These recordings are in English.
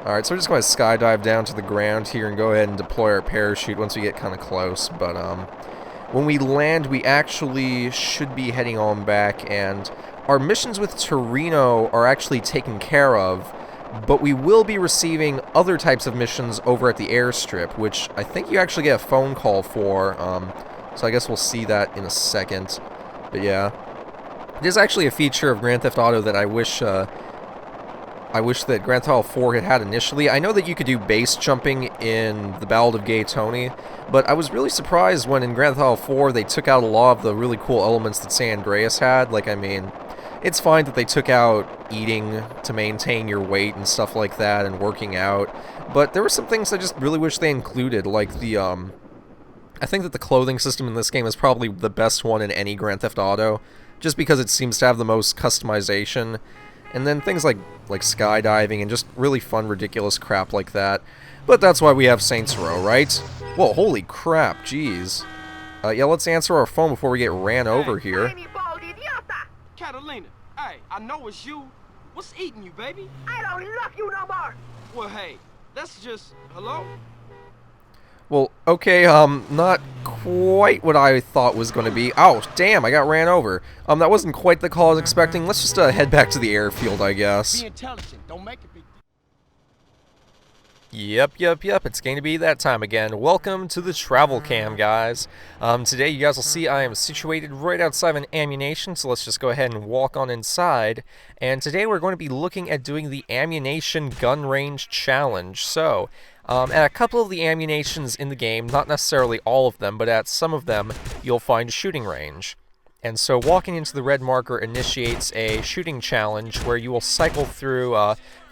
Alright, so we're just going to skydive down to the ground here and go ahead and deploy our parachute once we get kind of close. But when we land, we actually should be heading on back, and our missions with Torino are actually taken care of, but we will be receiving other types of missions over at the airstrip, which I think you actually get a phone call for, so I guess we'll see that in a second. But yeah, there's actually a feature of Grand Theft Auto that I wish that Grand Theft Auto 4 had initially. I know that you could do base jumping in the Ballad of Gay Tony, but I was really surprised when in Grand Theft Auto 4 they took out a lot of the really cool elements that San Andreas had. Like, I mean, it's fine that they took out eating to maintain your weight and stuff like that and working out, but there were some things I just really wish they included, like the, I think that the clothing system in this game is probably the best one in any Grand Theft Auto, just because it seems to have the most customization. And then things like skydiving and just really fun, ridiculous crap like that. But that's why we have Saints Row, right? Whoa, holy crap, jeez. Yeah, let's answer our phone before we get ran over here. Catalina, hey, I know it's you. What's eating you, baby? I don't love you no more. Well, hey, that's just... Hello? Well, okay, not quite what I thought was going to be. Oh, damn, I got ran over. That wasn't quite the call I was expecting. Let's just head back to the airfield, I guess. Be intelligent. Don't make it big. Yep, it's going to be that time again. Welcome to the travel cam, guys. Today you guys will see I am situated right outside of an Ammunation, so let's just go ahead and walk on inside. And today we're going to be looking at doing the Ammunation Gun Range Challenge. So, at a couple of the Ammunations in the game, not necessarily all of them, but at some of them, you'll find shooting range. And so walking into the red marker initiates a shooting challenge where you will cycle through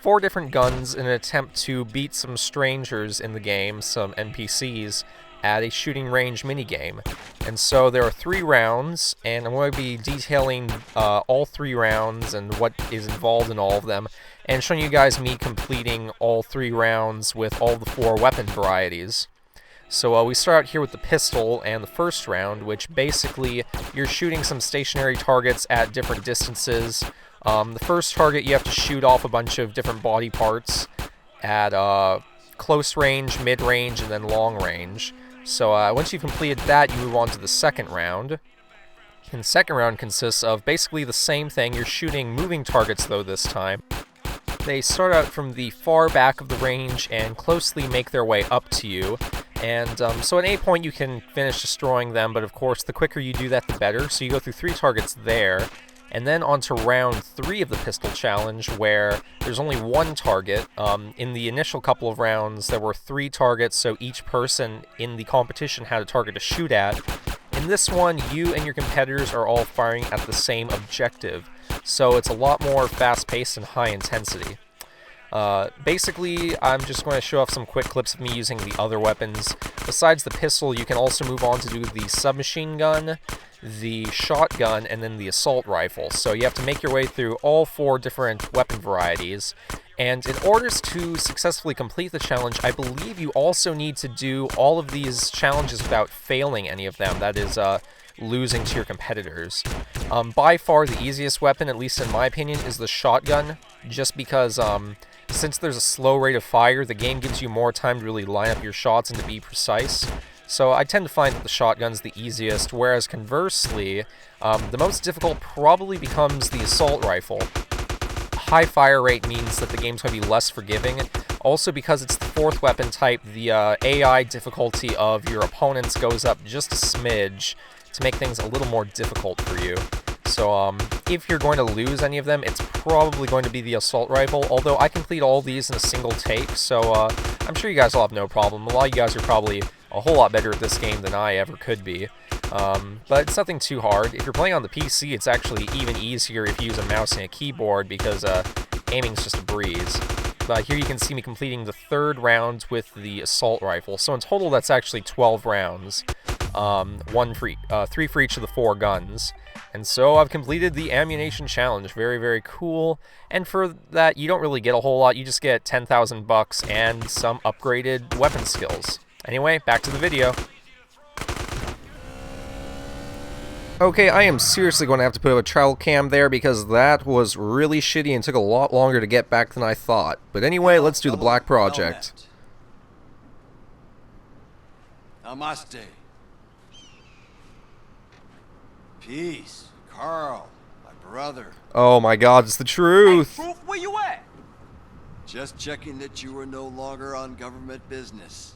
4 different guns in an attempt to beat some strangers in the game, some NPCs, at a shooting range minigame. And so there are 3 rounds, and I'm going to be detailing all 3 rounds and what is involved in all of them, and showing you guys me completing all 3 rounds with all the 4 weapon varieties. So we start out here with the pistol and the first round, which basically you're shooting some stationary targets at different distances. The first target you have to shoot off a bunch of different body parts at close range, mid-range, and then long range. So once you've completed that, you move on to the second round. And the second round consists of basically the same thing. You're shooting moving targets, though, this time. They start out from the far back of the range and closely make their way up to you. And so at any point you can finish destroying them, but of course the quicker you do that, the better. So you go through 3 targets there, and then on to round 3 of the pistol challenge, where there's only 1 target. In the initial couple of rounds, there were 3 targets, so each person in the competition had a target to shoot at. In this one, you and your competitors are all firing at the same objective, so it's a lot more fast-paced and high-intensity. Basically, I'm just going to show off some quick clips of me using the other weapons. Besides the pistol, you can also move on to do the submachine gun, the shotgun, and then the assault rifle. So you have to make your way through all 4 different weapon varieties. And in order to successfully complete the challenge, I believe you also need to do all of these challenges without failing any of them. That is, losing to your competitors. By far the easiest weapon, at least in my opinion, is the shotgun, just because since there's a slow rate of fire, the game gives you more time to really line up your shots and to be precise. So I tend to find that the shotgun's the easiest, whereas conversely, the most difficult probably becomes the assault rifle. High fire rate means that the game's going to be less forgiving. Also, because it's the 4th weapon type, the AI difficulty of your opponents goes up just a smidge to make things a little more difficult for you. So, if you're going to lose any of them, it's probably going to be the assault rifle, although I complete all these in a single take, so I'm sure you guys will have no problem. A lot of you guys are probably a whole lot better at this game than I ever could be. But it's nothing too hard. If you're playing on the PC, it's actually even easier if you use a mouse and a keyboard, because aiming's just a breeze. But here you can see me completing the 3rd round with the assault rifle. So in total, that's actually 12 rounds. 3 for each of the 4 guns. And so I've completed the Ammunation Challenge. Very, very cool. And for that, you don't really get a whole lot. You just get 10,000 bucks and some upgraded weapon skills. Anyway, back to the video. Okay, I am seriously going to have to put up a travel cam there because that was really shitty and took a lot longer to get back than I thought. But anyway, let's do the Black Project. Namaste. Peace, Carl, my brother. Oh my god, it's the Hey, truth! Truth, where you at? Just checking that you were no longer on government business.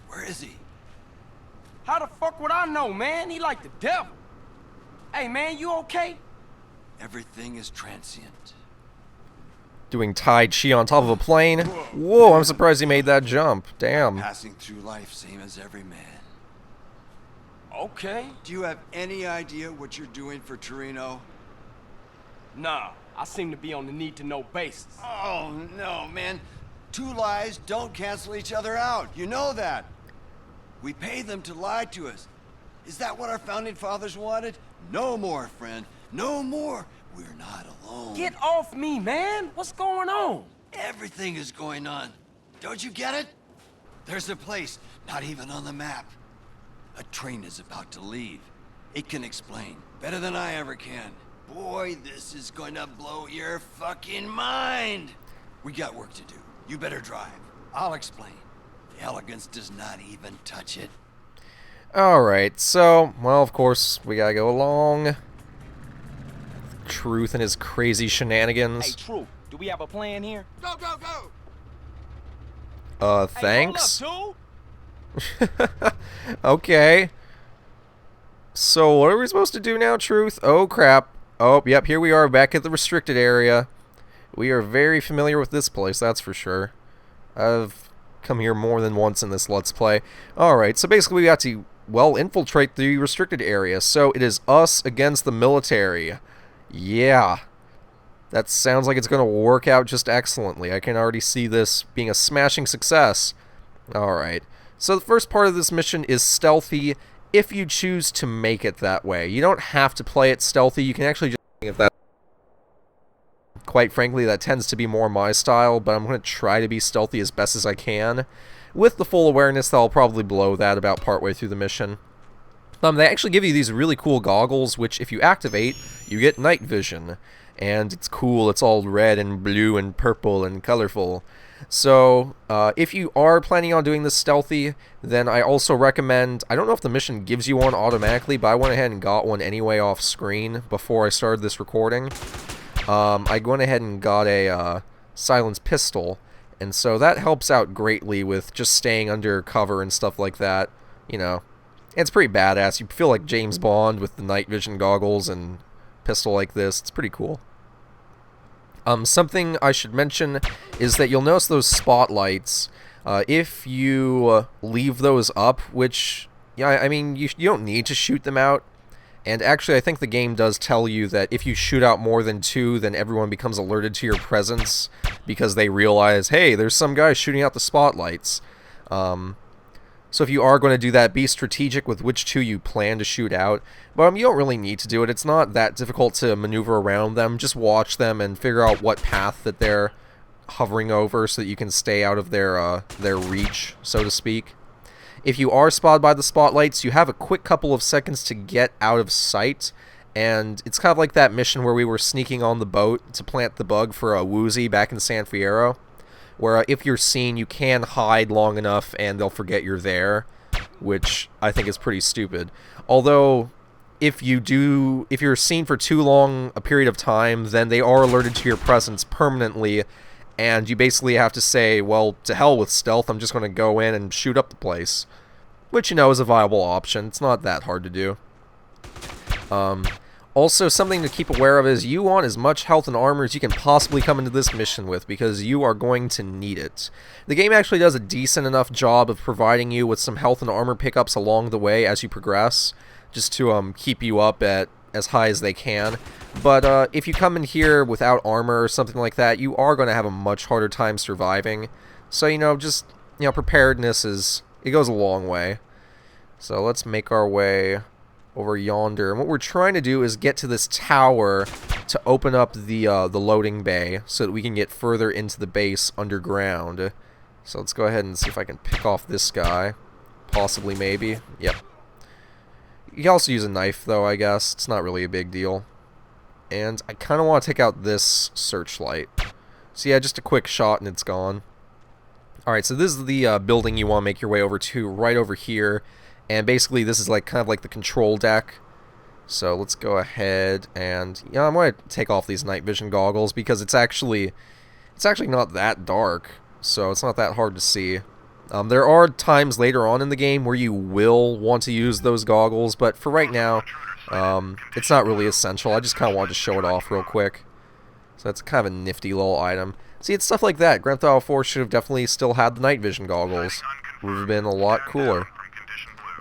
Where is he? How the fuck would I know, man? He like the devil. Hey, man, you okay? Everything is transient. Doing Tai Chi on top of a plane? Whoa, I'm surprised he made that jump. Damn. Passing through life, same as every man. Okay. Do you have any idea what you're doing for Torino? Nah, I seem to be on the need-to-know basis. Oh, no, man. Two lies don't cancel each other out. You know that. We pay them to lie to us. Is that what our founding fathers wanted? No more, friend. No more. We're not alone. Get off me, man. What's going on? Everything is going on. Don't you get it? There's a place not even on the map. A train is about to leave. It can explain better than I ever can. Boy, this is going to blow your fucking mind. We got work to do. You better drive. I'll explain. The elegance does not even touch it. Alright, so, well, of course, we gotta go along. Truth and his crazy Hey, shenanigans. Truth, do we have a plan here? Go, go, go! Thanks. Hey, hold up, dude. Okay. So, what are we supposed to do now, Truth? Oh, crap. Oh, yep, here we are back at the restricted area. We are very familiar with this place, that's for sure. I've come here more than once in this Let's Play. Alright, so basically we got to, well, infiltrate the restricted area. So it is us against the military. Yeah. That sounds like it's going to work out just excellently. I can already see this being a smashing success. Alright. So the first part of this mission is stealthy if you choose to make it that way. You don't have to play it stealthy. You can actually just if that. Quite frankly, that tends to be more my style, but I'm going to try to be stealthy as best as I can, with the full awareness that I'll probably blow that about partway through the mission. They actually give you these really cool goggles, which if you activate, you get night vision. And it's cool, it's all red and blue and purple and colorful. So, if you are planning on doing this stealthy, then I also recommend, I don't know if the mission gives you one automatically, but I went ahead and got one anyway off screen before I started this recording. I went ahead and got a silenced pistol, and so that helps out greatly with just staying under cover and stuff like that. You know, it's pretty badass. You feel like James Bond with the night vision goggles and pistol like this. It's pretty cool. Something I should mention is that you'll notice those spotlights. If you leave those up, which, yeah, I mean, you don't need to shoot them out. And actually, I think the game does tell you that if you shoot out more than two, then everyone becomes alerted to your presence because they realize, hey, there's some guy shooting out the spotlights. So if you are going to do that, be strategic with which two you plan to shoot out. But you don't really need to do it. It's not that difficult to maneuver around them. Just watch them and figure out what path that they're hovering over so that you can stay out of their reach, so to speak. If you are spotted by the spotlights, you have a quick couple of seconds to get out of sight, and it's kind of like that mission where we were sneaking on the boat to plant the bug for a Woozy back in San Fierro, where if you're seen, you can hide long enough and they'll forget you're there, which I think is pretty stupid. Although, if you're seen for too long a period of time, then they are alerted to your presence permanently, and you basically have to say, well, to hell with stealth, I'm just going to go in and shoot up the place. Which, you know, is a viable option. It's not that hard to do. Also, something to keep aware of is you want as much health and armor as you can possibly come into this mission with, because you are going to need it. The game actually does a decent enough job of providing you with some health and armor pickups along the way as you progress, just to keep you up at as high as they can. But if you come in here without armor or something like that, you are going to have a much harder time surviving. So, you know, just, you know, preparedness it goes a long way. So let's make our way over yonder. And what we're trying to do is get to this tower to open up the loading bay so that we can get further into the base underground. So let's go ahead and see if I can pick off this guy. Possibly, maybe. Yep. You can also use a knife, though, I guess. It's not really a big deal. And I kind of want to take out this searchlight. So yeah, just a quick shot and it's gone. Alright, so this is the building you want to make your way over to, right over here. And basically this is like kind of like the control deck. So let's go ahead and... yeah, I'm going to take off these night vision goggles because it's actually not that dark. So it's not that hard to see. There are times later on in the game where you will want to use those goggles, but for right now, it's not really essential. I just kind of wanted to show it off real quick. So that's kind of a nifty little item. See, it's stuff like that. Grand Theft Auto 4 should have definitely still had the night vision goggles. Would have been a lot cooler.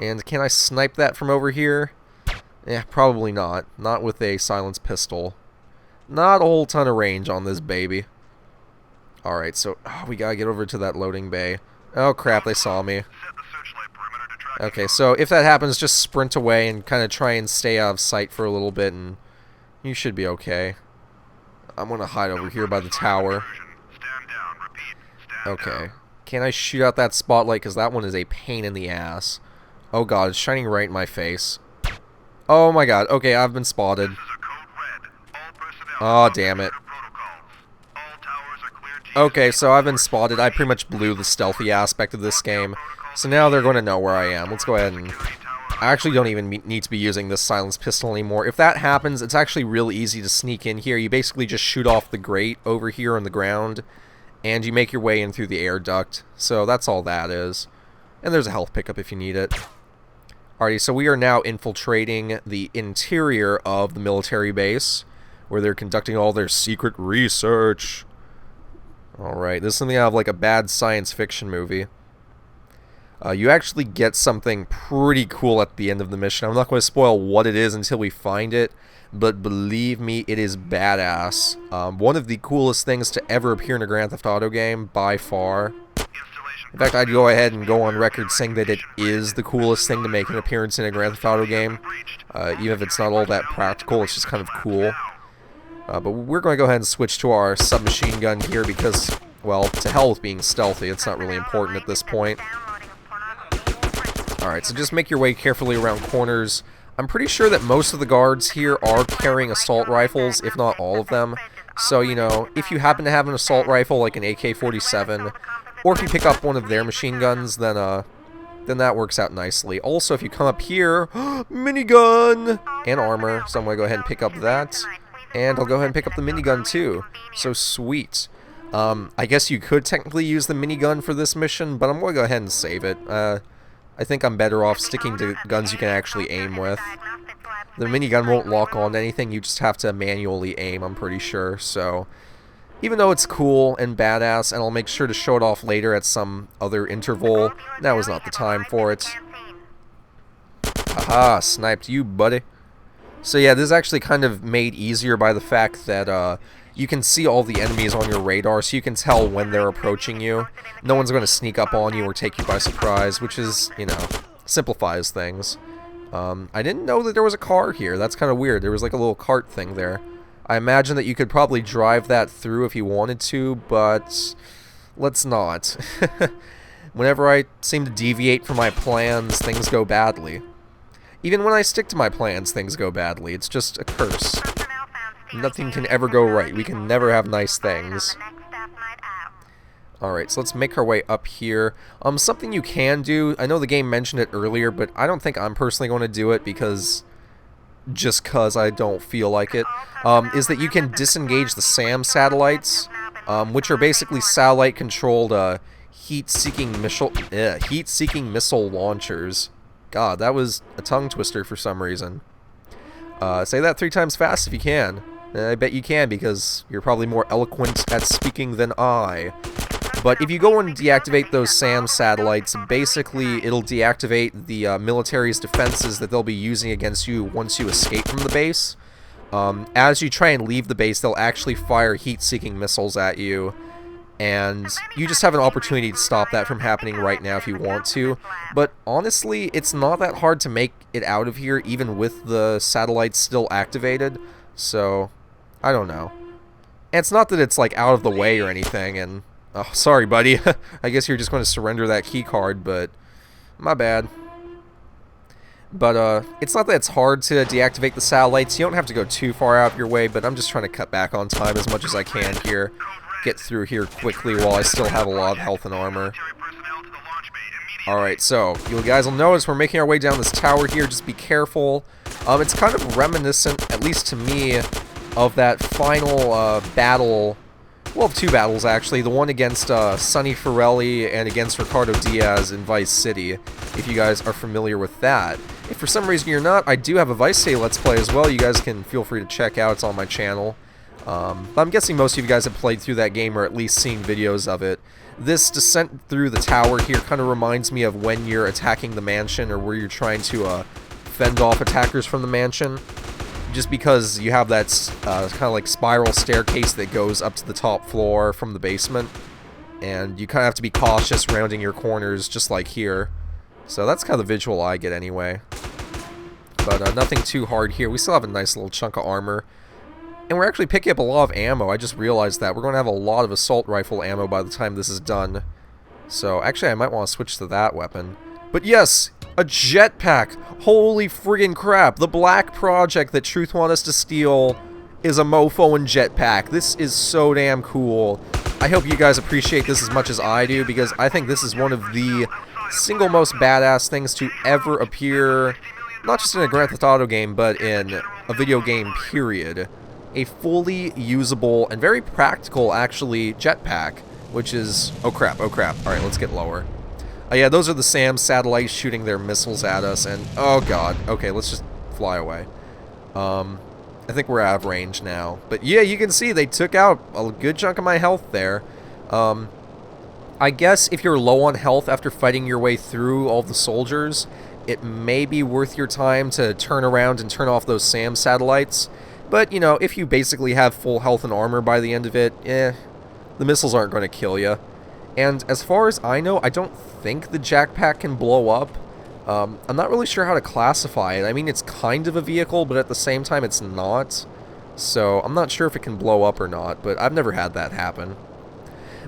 And can I snipe that from over here? Yeah, probably not. Not with a silenced pistol. Not a whole ton of range on this baby. Alright, so we gotta get over to that loading bay. Oh crap, they saw me. Okay, so if that happens, just sprint away and kind of try and stay out of sight for a little bit, and you should be okay. I'm gonna hide over here by the tower. Okay. Can I shoot out that spotlight? Because that one is a pain in the ass. Oh god, it's shining right in my face. Oh my god, okay, I've been spotted. Oh, damn it. Okay, so I've been spotted. I pretty much blew the stealthy aspect of this game. So now they're going to know where I am. Let's go ahead and... I actually don't even need to be using this silenced pistol anymore. If that happens, it's actually real easy to sneak in here. You basically just shoot off the grate over here on the ground, and you make your way in through the air duct. So that's all that is. And there's a health pickup if you need it. Alrighty, so we are now infiltrating the interior of the military base, where they're conducting all their secret research. Alright, this is something out of like a bad science fiction movie. You actually get something pretty cool at the end of the mission. I'm not going to spoil what it is until we find it, but believe me, it is badass. One of the coolest things to ever appear in a Grand Theft Auto game, by far. In fact, I'd go ahead and go on record saying that it is the coolest thing to make an appearance in a Grand Theft Auto game. Even if it's not all that practical, it's just kind of cool. But we're going to go ahead and switch to our submachine gun here because, well, to hell with being stealthy. It's not really important at this point. Alright, so just make your way carefully around corners. I'm pretty sure that most of the guards here are carrying assault rifles, if not all of them. So, you know, if you happen to have an assault rifle like an AK-47, or if you pick up one of their machine guns, then that works out nicely. Also, if you come up here, minigun and armor, so I'm going to go ahead and pick up that. And I'll go ahead and pick up the minigun too. So sweet. I guess you could technically use the minigun for this mission, but I'm going to go ahead and save it. I think I'm better off sticking to guns you can actually aim with. The minigun won't lock on to anything, you just have to manually aim, I'm pretty sure. So, even though it's cool and badass, and I'll make sure to show it off later at some other interval, now is not the time for it. Haha, sniped you, buddy. So yeah, this is actually kind of made easier by the fact that you can see all the enemies on your radar, so you can tell when they're approaching you. No one's going to sneak up on you or take you by surprise, which is, you know, simplifies things. I didn't know that there was a car here. That's kind of weird. There was like a little cart thing there. I imagine that you could probably drive that through if you wanted to, but let's not. Whenever I seem to deviate from my plans, things go badly. Even when I stick to my plans, things go badly. It's just a curse. Nothing can ever go right. We can never have nice things. Alright, so let's make our way up here. Something you can do, I know the game mentioned it earlier, but I don't think I'm personally going to do it because... just cause I don't feel like it, is that you can disengage the SAM satellites, which are basically satellite-controlled heat-seeking missile launchers. God, that was a tongue twister for some reason. Say that 3 times fast if you can. I bet you can because you're probably more eloquent at speaking than I. But if you go and deactivate those SAM satellites, basically it'll deactivate the military's defenses that they'll be using against you once you escape from the base. As you try and leave the base, they'll actually fire heat-seeking missiles at you. And you just have an opportunity to stop that from happening right now if you want to. But honestly, it's not that hard to make it out of here, even with the satellites still activated. So, I don't know. And it's not that it's like out of the way or anything, and... oh, sorry, buddy. I guess you're just going to surrender that key card, but... my bad. But it's not that it's hard to deactivate the satellites. You don't have to go too far out of your way, but I'm just trying to cut back on time as much as I can here. Get through here quickly while I still have a lot of health and armor. Alright, so you guys will notice we're making our way down this tower here. Just be careful. It's kind of reminiscent, at least to me, of that final battle. Well, two battles actually. The one against Sonny Forelli and against Ricardo Diaz in Vice City, if you guys are familiar with that. If for some reason you're not, I do have a Vice City Let's Play as well. You guys can feel free to check out. It's on my channel. But I'm guessing most of you guys have played through that game or at least seen videos of it. This descent through the tower here kind of reminds me of when you're attacking the mansion or where you're trying to fend off attackers from the mansion. Just because you have that kind of like spiral staircase that goes up to the top floor from the basement. And you kind of have to be cautious rounding your corners just like here. So that's kind of the visual I get anyway. But nothing too hard here. We still have a nice little chunk of armor. And we're actually picking up a lot of ammo. I just realized that. We're going to have a lot of assault rifle ammo by the time this is done. So actually I might want to switch to that weapon. But yes, a jetpack. Holy friggin' crap. The black project that Truth want us to steal is a mofo and jetpack. This is so damn cool. I hope you guys appreciate this as much as I do, because I think this is one of the single most badass things to ever appear, not just in a Grand Theft Auto game, but in a video game period. A fully usable and very practical, actually, jetpack, which is... oh crap, oh crap. Alright, let's get lower. Yeah, those are the SAM satellites shooting their missiles at us, and... oh god. Okay, let's just fly away. I think we're out of range now. But yeah, you can see they took out a good chunk of my health there. I guess if you're low on health after fighting your way through all the soldiers, it may be worth your time to turn around and turn off those SAM satellites. But, you know, if you basically have full health and armor by the end of it, the missiles aren't going to kill you. And as far as I know, I don't think the jetpack can blow up. I'm not really sure how to classify it. I mean, it's kind of a vehicle, but at the same time, it's not. So, I'm not sure if it can blow up or not, but I've never had that happen.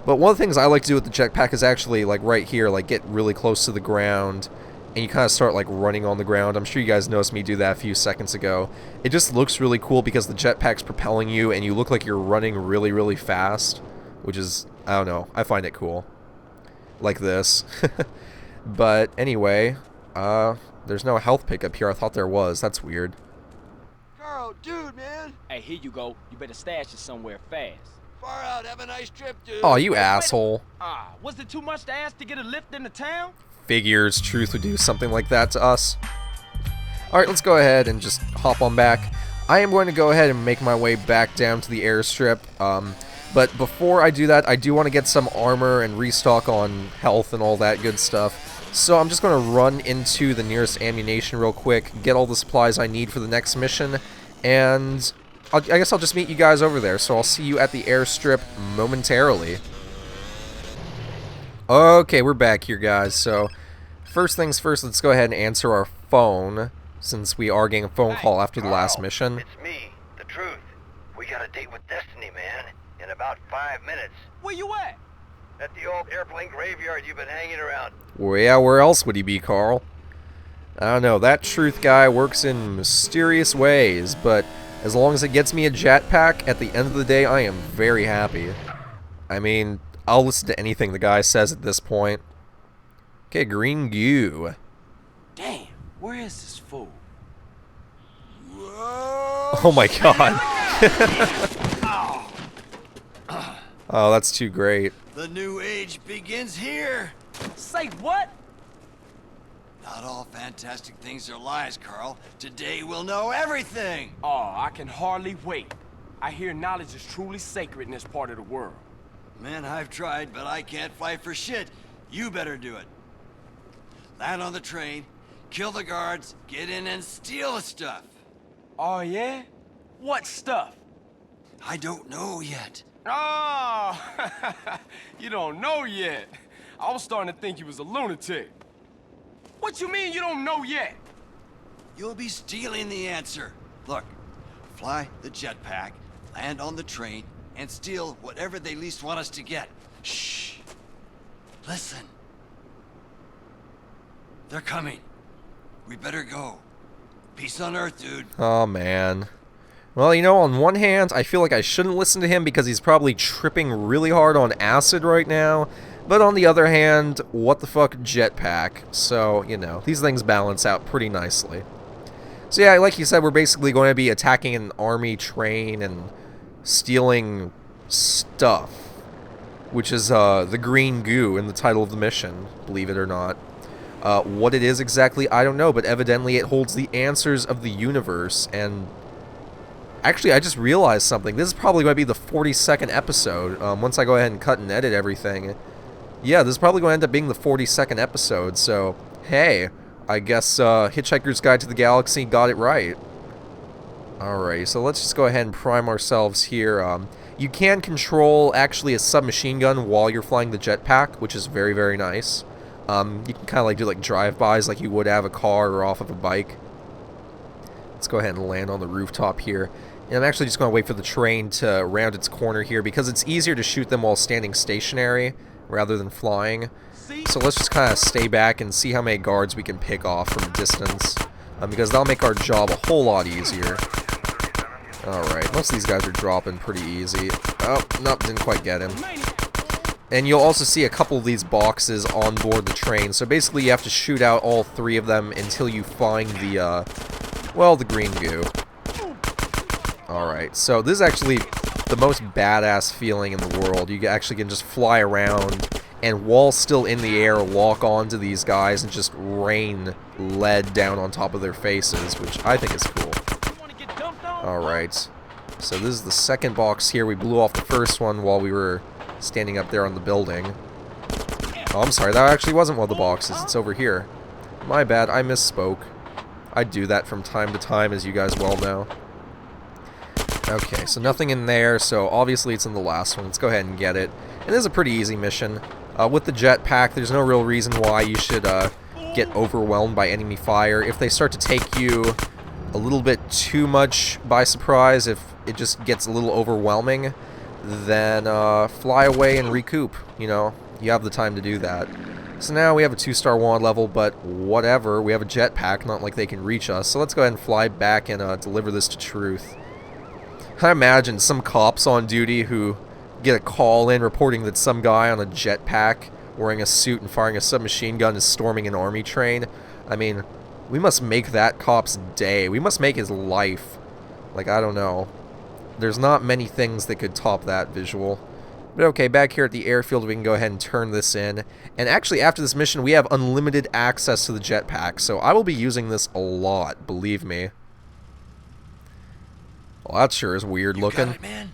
But one of the things I like to do with the jetpack is actually, like, right here, like, get really close to the ground, and you kind of start, like, running on the ground. I'm sure you guys noticed me do that a few seconds ago. It just looks really cool because the jetpack's propelling you, and you look like you're running really, really fast, which is, I don't know, I find it cool. Like this. But, anyway, there's no health pickup here. I thought there was. That's weird. Carl, dude, man. Hey, here you go. You better stash it somewhere fast. Far out. Have a nice trip, dude. Oh, you asshole. Was it too much to ask to get a lift into town? Figures Truth would do something like that to us. Alright, let's go ahead and just hop on back. I am going to go ahead and make my way back down to the airstrip. But before I do that, I do want to get some armor and restock on health and all that good stuff. So I'm just going to run into the nearest ammunition real quick, get all the supplies I need for the next mission, and I guess I'll just meet you guys over there. So I'll see you at the airstrip momentarily. Okay, we're back here, guys. So first things first, let's go ahead and answer our phone, since we are getting a phone call after the last mission. It's me, the Truth. We got a date with Destiny, man, in about 5 minutes. Where you at? At the old airplane graveyard you've been hanging around. Well, yeah, where else would he be, Carl? I don't know, that Truth guy works in mysterious ways, but as long as it gets me a jetpack, at the end of the day, I am very happy. I mean, I'll listen to anything the guy says at this point. Okay, green goo. Damn, where is this fool? Oh my god. Oh, that's too great. The new age begins here. Say what? Not all fantastic things are lies, Carl. Today we'll know everything. Oh, I can hardly wait. I hear knowledge is truly sacred in this part of the world. Man, I've tried, but I can't fight for shit. You better do it. Land on the train, kill the guards, get in and steal the stuff. Oh, yeah? What stuff? I don't know yet. Oh, you don't know yet. I was starting to think you was a lunatic. What you mean you don't know yet? You'll be stealing the answer. Look, fly the jetpack, land on the train, and steal whatever they least want us to get. Shh. Listen. They're coming. We better go. Peace on Earth, dude. Oh, man. Well, you know, on one hand, I feel like I shouldn't listen to him because he's probably tripping really hard on acid right now. But on the other hand, what the fuck, jetpack. So, you know, these things balance out pretty nicely. So yeah, like you said, we're basically going to be attacking an army train and stealing stuff. Which is the green goo in the title of the mission, believe it or not. What it is exactly, I don't know, but evidently it holds the answers of the universe, and... Actually, I just realized something. This is probably going to be the 42nd episode, once I go ahead and cut and edit everything. Yeah, this is probably going to end up being the 42nd episode, so, hey, I guess Hitchhiker's Guide to the Galaxy got it right. Alright, so let's just go ahead and prime ourselves here. You can control, actually, a submachine gun while you're flying the jetpack, which is very, very nice. You can kind of like do like drive-bys like you would have a car or off of a bike. Let's go ahead and land on the rooftop here. And I'm actually just going to wait for the train to round its corner here because it's easier to shoot them while standing stationary rather than flying. So let's just kind of stay back and see how many guards we can pick off from a distance. Because that'll make our job a whole lot easier. Alright, most of these guys are dropping pretty easy. Oh, nope, didn't quite get him. And you'll also see a couple of these boxes on board the train. So basically you have to shoot out all 3 of them until you find the, well, the green goo. Alright, so this is actually the most badass feeling in the world. You actually can just fly around and while still in the air lock onto these guys and just rain lead down on top of their faces, which I think is cool. Alright, so this is the second box here. We blew off the first one while we were standing up there on the building. Oh, I'm sorry, that actually wasn't one of the boxes. It's over here. My bad, I misspoke. I do that from time to time, as you guys well know. Okay, so nothing in there, so obviously it's in the last one. Let's go ahead and get it. And this is a pretty easy mission. With the jetpack, there's no real reason why you should get overwhelmed by enemy fire. If they start to take you a little bit too much by surprise, if it just gets a little overwhelming, then fly away and recoup. You know, you have the time to do that. So now we have a 2-star wanted level, but whatever. We have a jetpack, not like they can reach us. So let's go ahead and fly back and deliver this to Truth. I imagine some cops on duty who get a call in reporting that some guy on a jetpack wearing a suit and firing a submachine gun is storming an army train. I mean, we must make that cop's day. We must make his life. Like, I don't know. There's not many things that could top that visual. But okay, back here at the airfield, we can go ahead and turn this in. And actually, after this mission, we have unlimited access to the jetpack. So I will be using this a lot, believe me. Well, that sure is weird looking. Got it, man?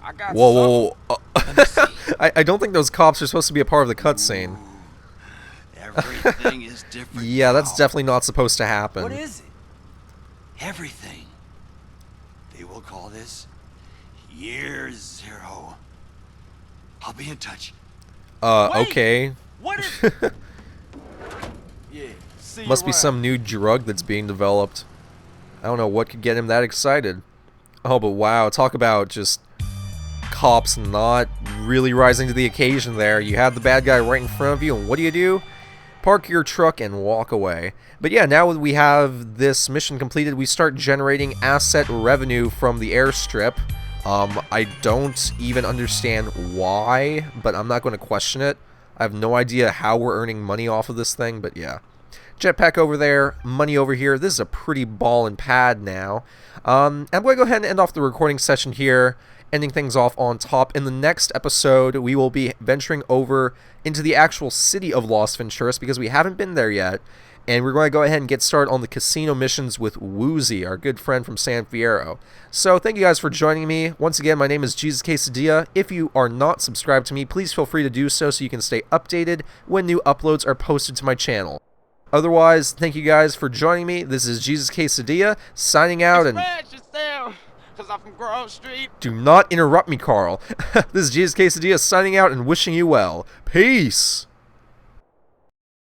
I got Whoa, whoa, whoa. I don't think those cops are supposed to be a part of the cutscene. Everything is different. Yeah, that's now. definitely not supposed to happen. What is it? Everything. They will call this Year Zero. I'll be in touch. Okay. What is... Yeah, see you Must be around. some new drug that's being developed. I don't know what could get him that excited. Oh, but wow, talk about just cops not really rising to the occasion there. You have the bad guy right in front of you, and what do? Park your truck and walk away. But yeah, now that we have this mission completed, we start generating asset revenue from the airstrip. I don't even understand why, but I'm not going to question it. I have no idea how we're earning money off of this thing, but yeah. Jetpack over there, money over here. This is a pretty ball and pad now. I'm going to go ahead and end off the recording session here, ending things off on top. In the next episode, we will be venturing over into the actual city of Las Venturas because we haven't been there yet. And we're going to go ahead and get started on the casino missions with Woozy, our good friend from San Fierro. So thank you guys for joining me. Once again, my name is Jesus Quesadilla. If you are not subscribed to me, please feel free to do so you can stay updated when new uploads are posted to my channel. Otherwise, thank you guys for joining me. This is Jesus Quesadilla signing out, and Cause I'm from Grove Street. do not interrupt me, Carl. This is Jesus Quesadilla signing out and wishing you well. Peace!